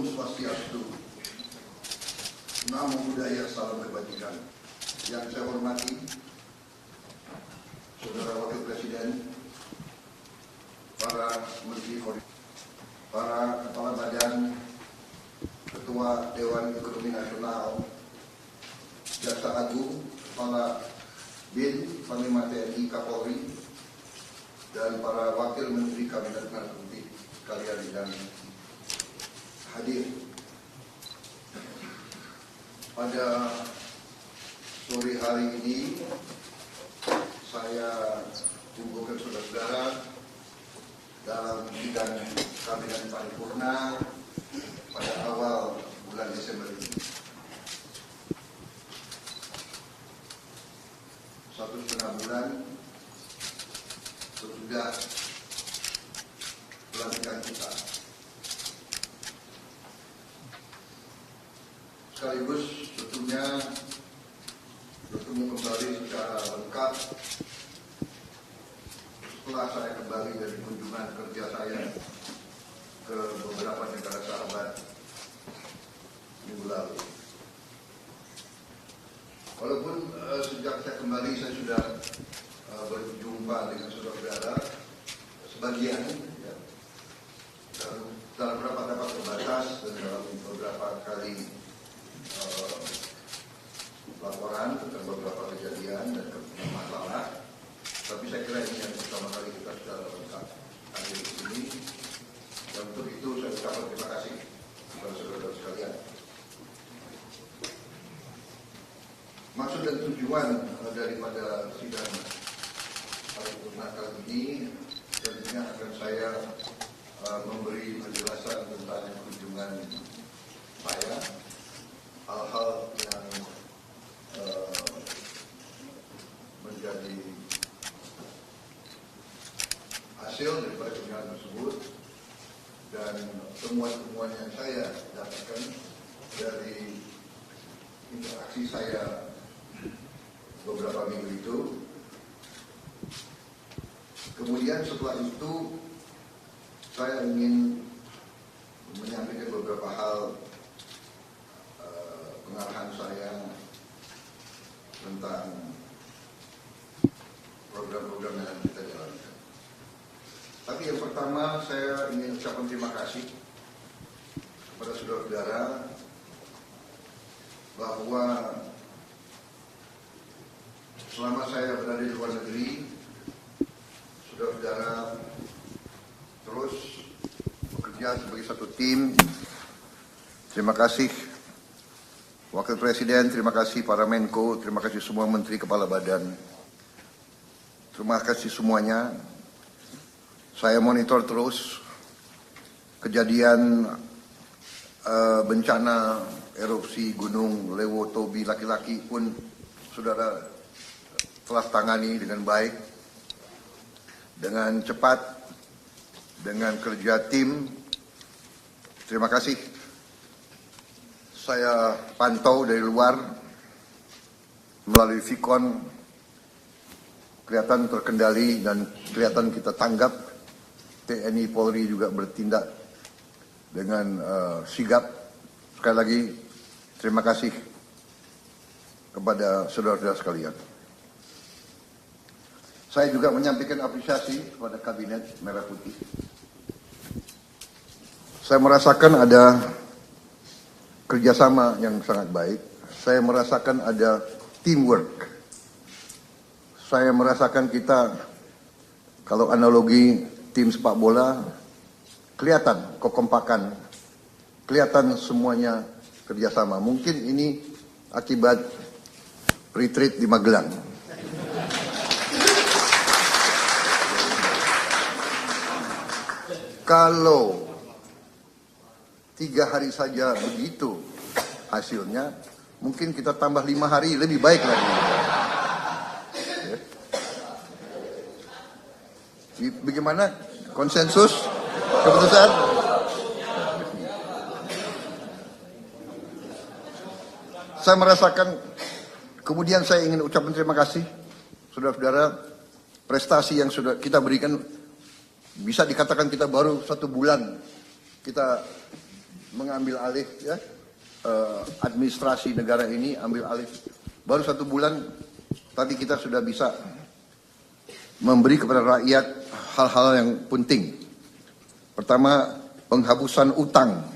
Om Swastiastu. Namo Buddhaya, salam kebajikan. Yang saya hormati Saudara Wakil Presiden, para Menteri Koordinator, para Kepala Badan, Ketua Dewan Ekonomi Nasional, Jaksa Agung, Kepala BIN, Panglima TNI, Kapolri, dan para Wakil Menteri Kabinet Merah Putih sekalian yang hadir. Pada sore hari ini saya kumpulkan saudara-saudara dalam sidang Kabinet Paripurna pada awal bulan Desember ini. 1,5 bulan sesudah pelantikan kita. Sekaligus tentunya bertemu kembali secara lengkap setelah saya kembali dari kunjungan kerja saya ke beberapa negara sahabat minggu lalu. Walaupun sejak saya kembali saya sudah berjumpa dengan saudara-saudara sebagian, ya, dalam rapat-rapat terbatas dan dalam beberapa kali laporan tentang beberapa kejadian dan masalah. Tapi saya kira ini yang pertama kali kita secara lengkap hadir di sini. Dan untuk itu saya ucapkan terima kasih kepada saudara-saudara sekalian. Maksud dan tujuan daripada sidang paripurna kali ini tentunya akan saya memberi penjelasan tentang kunjungan saya, hal-hal yang menjadi hasil daripada kunjungan tersebut dan temuan-temuan yang saya dapatkan dari interaksi saya beberapa minggu itu. Kemudian setelah itu saya ingin menyampaikan beberapa hal pengarahan saya tentang program-program yang akan kita jalankan. Tapi yang pertama saya ingin ucapkan terima kasih kepada saudara-saudara bahwa selama saya berada di luar negeri, saudara-saudara terus bekerja sebagai satu tim. Terima kasih Wakil Presiden, terima kasih para Menko, terima kasih semua Menteri Kepala Badan. Terima kasih semuanya. Saya monitor terus kejadian bencana erupsi Gunung Lewo Tobi Laki-Laki pun saudara telah tangani dengan baik, dengan cepat, dengan kerja tim. Terima kasih. Saya pantau dari luar melalui Vicon, kelihatan terkendali dan kelihatan kita tanggap. TNI Polri juga bertindak dengan sigap. Sekali lagi terima kasih kepada saudara-saudara sekalian. Saya juga menyampaikan apresiasi kepada Kabinet Merah Putih. Saya merasakan ada kerjasama yang sangat baik. Saya merasakan ada teamwork. Saya merasakan kita, kalau analogi tim sepak bola, kelihatan kekompakan, kelihatan semuanya kerjasama. Mungkin ini akibat retreat di Magelang. Kalau 3 hari saja begitu hasilnya, mungkin kita tambah 5 hari lebih baik lagi. Bagaimana konsensus keputusan? Saya merasakan, kemudian saya ingin ucapkan terima kasih saudara-saudara, prestasi yang sudah kita berikan. Bisa dikatakan kita baru 1 bulan kita mengambil alih ya administrasi negara ini, ambil alih. Baru 1 bulan tadi kita sudah bisa memberi kepada rakyat hal-hal yang penting. Pertama, penghapusan utang